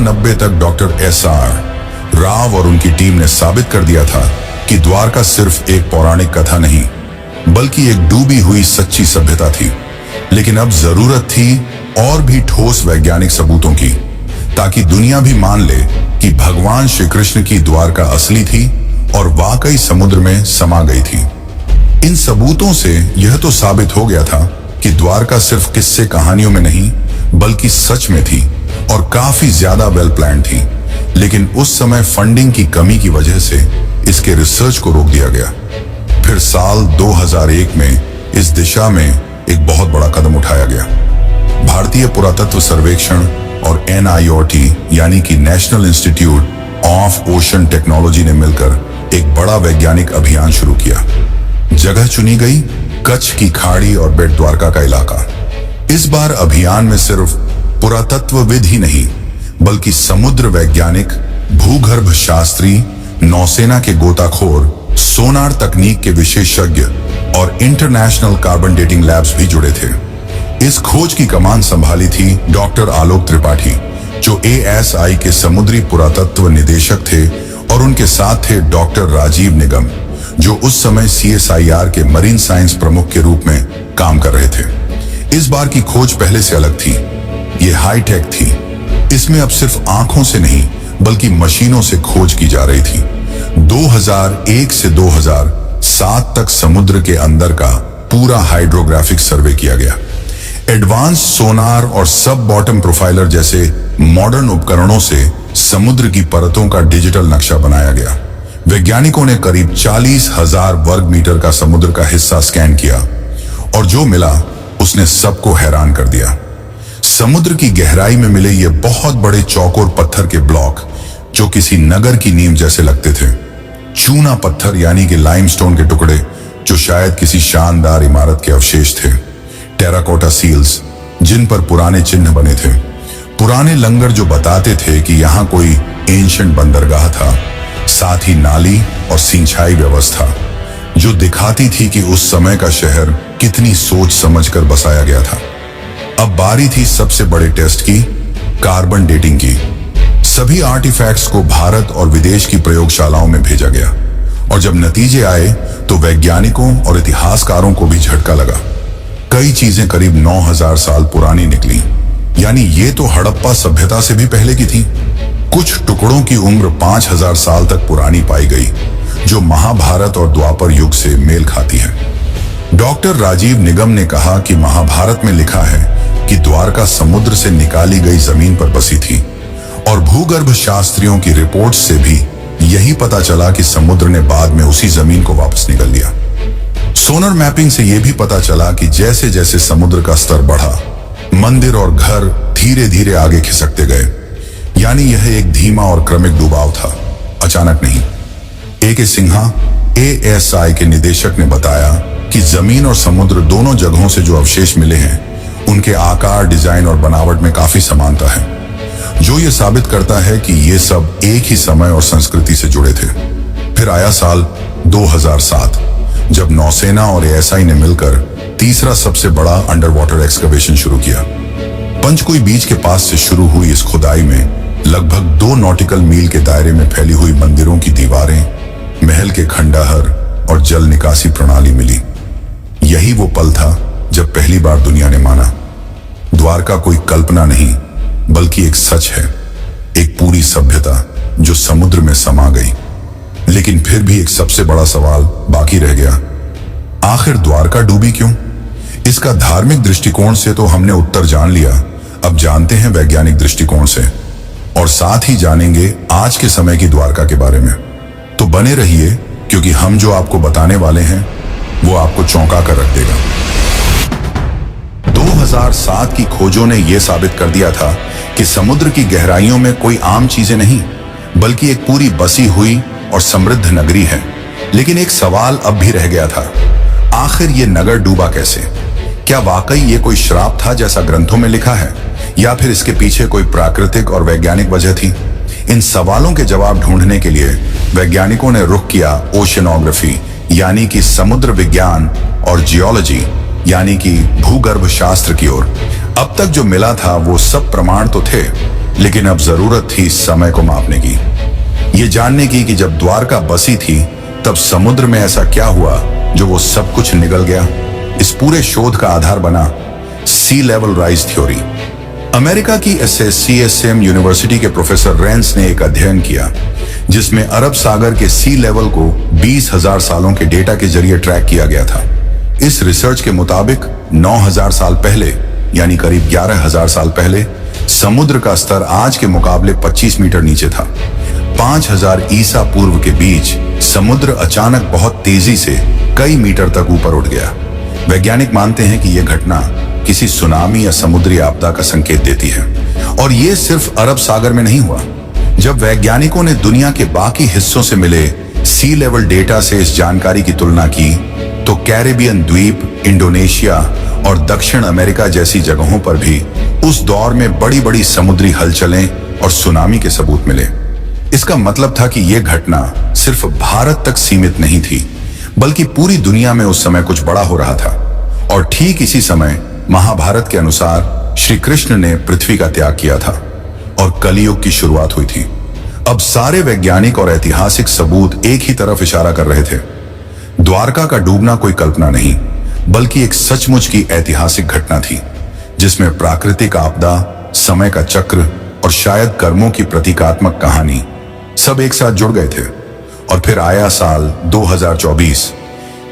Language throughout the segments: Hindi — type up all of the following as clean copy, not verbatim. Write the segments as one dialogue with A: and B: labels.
A: 1990 तक डॉक्टर SR राव और उनकी टीम ने साबित कर दिया था कि द्वारका सिर्फ एक पौराणिक कथा नहीं बल्कि एक डूबी हुई सच्ची सभ्यता थी। लेकिन अब जरूरत थी और भी ठोस वैज्ञानिक सबूतों की, ताकि दुनिया भी मान ले कि भगवान श्री कृष्ण की द्वारका असली थी और वाकई समुद्र में समा गई थी। इन सबूतों से यह तो साबित हो गया था कि द्वारका सिर्फ किस्से कहानियों में नहीं बल्कि सच में थी और काफी ज्यादा वेल प्लान थी। लेकिन उस समय फंडिंग की कमी की वजह से इसके रिसर्च को रोक दिया गया। फिर साल 2001 में इस दिशा में एक बहुत बड़ा कदम उठाया गया। भारतीय पुरातत्व सर्वेक्षण और NIOT यानी कि national institute of ocean technology ने मिलकर एक बड़ा वैज्ञानिक अभियान शुरू किया। जगह चुनी गई कच्छ की खाड़ी और बेट द्वारका का इलाका। इस बार अभियान में सिर्फ पुरातत्वविद ही नहीं बल्कि समुद्र वैज्ञानिक, भूगर्भ शास्त्री, नौसेना के गोताखोर, सोनार तकनीक के विशेषज्ञ और इंटरनेशनल कार्बन डेटिंग लैब्स भी जुड़े थे। इस खोज की कमान संभाली थी डॉक्टर आलोक त्रिपाठी, जो ASI के समुद्री पुरातत्व निदेशक थे, और उनके साथ थे डॉक्टर राजीव निगम, जो उस समय CSIR के मरीन साइंस प्रमुख के रूप में काम कर रहे थे। इस बार की खोज पहले से अलग थी। ये हाईटेक थी। इसमें अब सिर्फ आंखों से नहीं बल्कि मशीनों से खोज की जा रही थी। 2001 से 2007 तक समुद्र के अंदर का पूरा हाइड्रोग्राफिक सर्वे किया गया। एडवांस सोनार और सब बॉटम प्रोफाइलर जैसे मॉडर्न उपकरणों से समुद्र की परतों का डिजिटल नक्शा बनाया गया। वैज्ञानिकों ने करीब 40,000 वर्ग मीटर का समुद्र का हिस्सा स्कैन किया और जो मिला उसने सबको हैरान कर दिया। समुद्र की गहराई में मिले ये बहुत बड़े चौकोर पत्थर के ब्लॉक जो किसी नगर की नींव जैसे लगते थे। चूना पत्थर यानी कि लाइमस्टोन के टुकड़े जो शायद किसी शानदार इमारत के अवशेष थे। टेराकोटा सील्स जिन पर पुराने चिन्ह बने थे। पुराने लंगर जो बताते थे कि यहाँ कोई एंशिएंट बंदरगाह था। साथ ही नाली और सिंचाई व्यवस्था जो दिखाती थी कि उस समय का शहर कितनी सोच समझकर बसाया गया था। अब बारी थी सबसे बड़े टेस्ट की, कार्बन डेटिंग की। सभी आर्टिफैक्ट्स को भारत और विदेश की प्रयोगशालाओं में भेजा गया और जब नतीजे आए तो वैज्ञानिकों और इतिहासकारों को भी झटका लगा। कई चीजें करीब 9,000 साल पुरानी निकली, यानी ये तो हड़प्पा सभ्यता से भी पहले की थी। कुछ टुकड़ों की उम्र 5,000 साल तक पुरानी पाई गई, जो महाभारत और द्वापर युग से मेल खाती है। डॉक्टर राजीव निगम ने कहा कि महाभारत में लिखा है कि द्वारका समुद्र से निकाली गई जमीन पर बसी थी और भूगर्भ शास्त्रियों की रिपोर्ट से भी यही पता चला कि समुद्र ने बाद में उसी जमीन को वापस निकल लिया। सोनर मैपिंग से यह भी पता चला कि जैसे जैसे समुद्र का स्तर बढ़ा, मंदिर और घर धीरे धीरे आगे खिसकते गए, यानी यह एक धीमा और क्रमिक डुबाव था, अचानक नहीं। A.K. सिन्हा ASI के निदेशक ने बताया कि जमीन और समुद्र दोनों जगहों से जो अवशेष मिले हैं उनके आकार, डिजाइन और बनावट में काफी समानता है, जो ये साबित करता है कि ये सब एक ही समय और संस्कृति से जुड़े थे। फिर आया साल 2007 जब नौसेना और ASI ने मिलकर तीसरा सबसे बड़ा अंडर वाटर एक्सकवेशन शुरू किया। पंचकुई बीच के पास से शुरू हुई इस खुदाई में लगभग 2 नॉटिकल मील के दायरे में फैली हुई मंदिरों की दीवारें, महल के खंडहर और जल निकासी प्रणाली मिली। यही वो पल था जब पहली बार दुनिया ने माना द्वारका कोई कल्पना नहीं बल्कि एक सच है, एक पूरी सभ्यता जो समुद्र में समा गई। लेकिन फिर भी एक सबसे बड़ा सवाल बाकी रह गया, आखिर द्वारका डूबी क्यों? इसका धार्मिक दृष्टिकोण से तो हमने उत्तर जान लिया, अब जानते हैं वैज्ञानिक दृष्टिकोण से, और साथ ही जानेंगे आज के समय की द्वारका के बारे में। तो बने रहिए, क्योंकि हम जो आपको बताने वाले हैं वो आपको चौंका कर रख देगा। 2007 की खोजों ने यह साबित कर दिया था कि समुद्र की गहराइयों में कोई आम चीजें नहीं बल्कि एक पूरी बसी हुई और समृद्ध नगरी है। लेकिन एक सवाल अब भी रह गया था, आखिर ये नगर डूबा कैसे? क्या वाकई ये कोई श्राप था जैसा ग्रंथों में लिखा है, या फिर इसके पीछे कोई प्राकृतिक और वैज्ञानिक वजह थी? इन सवालों के जवाब ढूंढने के लिए वैज्ञानिकों ने रुख किया ओशनोग्राफी यानी कि समुद्र विज्ञान और जियोलॉजी यानी कि भूगर्भ शास्त्र की ओर। अब तक जो मिला था वो सब प्रमाण तो थे, लेकिन अब जरूरत थी समय को मापने की, ये जानने की कि जब द्वारका बसी थी तब समुद्र में ऐसा क्या हुआ जो वो सब कुछ निगल गया। इस पूरे शोध का आधार बना सी लेवल राइज थ्योरी। अमेरिका की SSCSM यूनिवर्सिटी के प्रोफेसर रेंस ने एक अध्ययन किया जिसमें अरब सागर के सी लेवल को 20,000 सालों के डेटा के जरिए ट्रैक किया गया था। इस रिसर्च के मुताबिक 9,000 साल पहले यानी करीब 11,000 साल पहले समुद्र का स्तर आज के मुकाबले 25 मीटर नीचे था। 5,000 ईसा पूर्व के बीच समुद्र अचानक बहुत तेजी से कई मीटर तक ऊपर उठ गया। वैज्ञानिक मानते हैं कि यह घटना किसी सुनामी या समुद्री आपदा का संकेत देती है। और यह सिर्फ अरब सागर में नहीं हुआ। जब वैज्ञानिकों ने दुनिया के बाकी हिस्सों से मिले सी लेवल डेटा से इस जानकारी की तुलना की तो कैरेबियन द्वीप, इंडोनेशिया और दक्षिण अमेरिका जैसी जगहों पर भी उस दौर में बड़ी बड़ी समुद्री हलचलें और सुनामी के सबूत मिले। इसका मतलब था कि यह घटना सिर्फ भारत तक सीमित नहीं थी, बल्कि पूरी दुनिया में उस समय कुछ बड़ा हो रहा था। और ठीक इसी समय महाभारत के अनुसार श्री कृष्ण ने पृथ्वी का त्याग किया था और कलियुग की शुरुआत हुई थी। अब सारे वैज्ञानिक और ऐतिहासिक सबूत एक ही तरफ इशारा कर रहे थे। द्वारका का डूबना कोई कल्पना नहीं, बल्कि एक सचमुच की ऐतिहासिक घटना थी जिसमें प्राकृतिक आपदा, समय का चक्र और शायद कर्मों की प्रतीकात्मक कहानी सब एक साथ जुड़ गए थे। और फिर आया साल 2024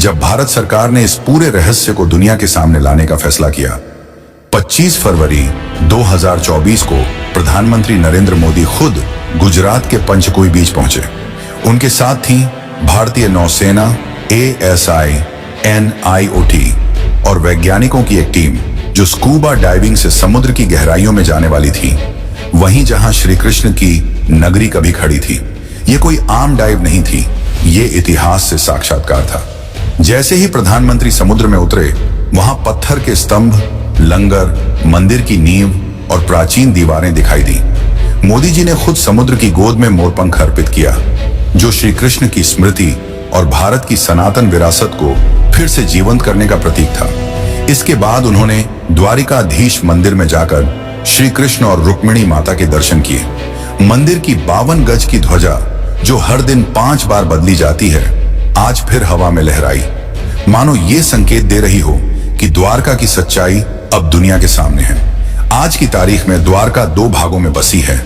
A: जब भारत सरकार ने इस पूरे रहस्य को दुनिया के सामने लाने का फैसला किया। 25 फरवरी 2024 को प्रधानमंत्री नरेंद्र मोदी खुद गुजरात के पंचकोई बीच पहुंचे। उनके साथ थी भारतीय नौसेना, ASI, NIOT और वैज्ञानिकों की एक टीम जो स्कूबा डाइविंग से समुद्र की गहराइयों में जाने वाली थी, वहीं जहां श्री कृष्ण की नगरी कभी खड़ी थी। ये कोई आम डाइव नहीं थी, ये इतिहास से साक्षात्कार था। जैसे ही प्रधानमंत्री समुद्र में उतरे, वहां पत्थर के स्तंभ, लंगर, मंदिर की नींव और प्राचीन दीवारें दिखाई दी। मोदी जी ने खुद समुद्र की गोद में मोरपंख अर्पित किया, जो श्री कृष्ण की स्मृति और भारत की सनातन विरासत को फिर से जीवंत करने का प्रतीक था। इसके बाद उन्होंने द्वारिकाधीश मंदिर में जाकर श्री कृष्ण और रुक्मिणी माता के दर्शन किए। मंदिर की 52 गज की ध्वजा, जो हर दिन 5 बार बदली जाती है, आज फिर हवा में लहराई, मानो ये संकेत दे रही हो कि द्वारका की सच्चाई अब दुनिया के सामने है। आज की तारीख में द्वारका 2 भागों में बसी है।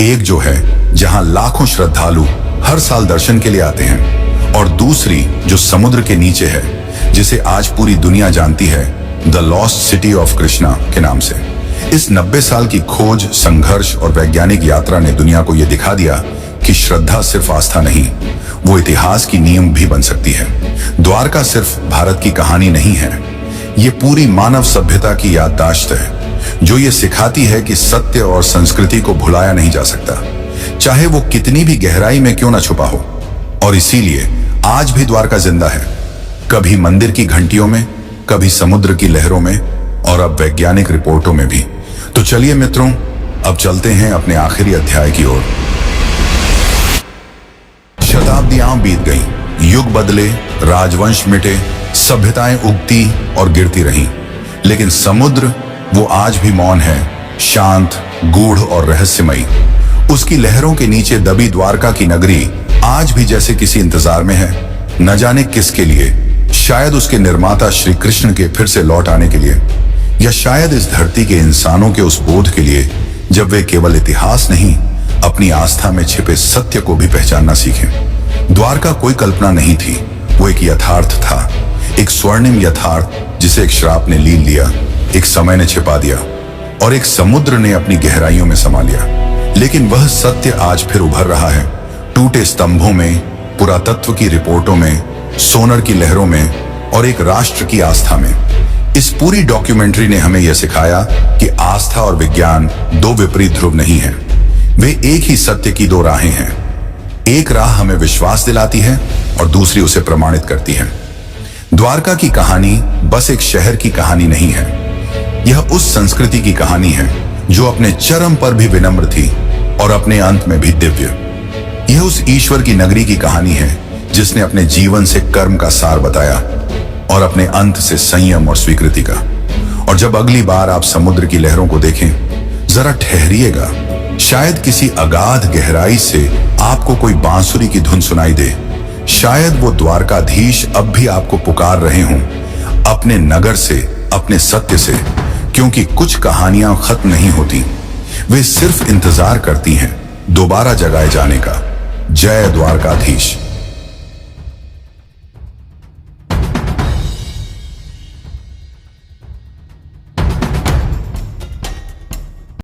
A: एक जो है जहां लाखों श्रद्धालु हर साल दर्शन के लिए आते हैं, और दूसरी जो समुद्र के नीचे है, जिसे आज पूरी दुनिया जानती है the lost city of Krishna के नाम से। इस 90 साल की खोज, संघर्ष और वैज्ञानिक यात्रा ने दुनिया को यह दिखा दिया कि श्रद्धा सिर्फ आस्था नहीं, वो इतिहास की नींव भी बन सकती है। द्वारका सिर्फ भारत की कहानी नहीं है, ये पूरी मानव सभ्यता की याददाश्त है, जो ये सिखाती है कि सत्य और संस्कृति को भुलाया नहीं जा सकता, चाहे वो कितनी भी गहराई में क्यों ना छुपा हो। और इसीलिए आज भी द्वारका जिंदा है, कभी मंदिर की घंटियों में, कभी समुद्र की लहरों में, और अब वैज्ञानिक रिपोर्टों में भी। तो चलिए मित्रों, अब चलते हैं अपने आखिरी अध्याय की ओर। शताब्दियां बीत गईं, युग बदले, राजवंश मिटे, सभ्यताएं उगती और गिरती रहीं, लेकिन समुद्र वो आज भी मौन है, शांत, गूढ़ और रहस्यमयी। उसकी लहरों के नीचे दबी द्वारका की नगरी आज भी जैसे किसी इंतजार में है, न जाने किसके लिए। शायद उसके निर्माता श्री कृष्ण के फिर से लौट आने के लिए, या शायद इस धरती के इंसानों के उस बोध के लिए जब वे केवल इतिहास नहीं, अपनी आस्था में छिपे सत्य को भी पहचानना सीखें। द्वारका कोई कल्पना नहीं थी, वो एक यथार्थ था, एक स्वर्णिम यथार्थ जिसे एक श्राप ने लीन लिया, एक समय ने छिपा दिया और एक समुद्र ने अपनी गहराइयों में समा लिया। लेकिन वह सत्य आज फिर उभर रहा है, टूटे स्तंभों में, पुरातत्व की रिपोर्टों में, सोनर की लहरों में और एक राष्ट्र की आस्था में। इस पूरी डॉक्यूमेंट्री ने हमें यह सिखाया कि आस्था और विज्ञान 2 विपरीत ध्रुव नहीं हैं, वे एक ही सत्य की 2 राहें हैं। एक राह हमें विश्वास दिलाती है और दूसरी उसे प्रमाणित करती है। द्वारका की कहानी बस एक शहर की कहानी नहीं है, यह उस संस्कृति की कहानी है जो अपने चरम पर भी विनम्र थी और अपने अंत में भी दिव्य। यह उस ईश्वर की नगरी की कहानी है जिसने अपने जीवन से कर्म का सार बताया और अपने अंत से संयम और स्वीकृति का। और जब अगली बार आप समुद्र की लहरों को देखें, जरा ठहरिएगा, शायद किसी अगाध गहराई से आपको कोई बांसुरी की धुन सुनाई दे। शायद वो द्वारकाधीश अब भी आपको पुकार रहे हों, अपने नगर से, अपने सत्य से, क्योंकि कुछ कहानियां खत्म नहीं होती, वे सिर्फ इंतजार करती हैं दोबारा जगाए जाने का। जय द्वारकाधीश।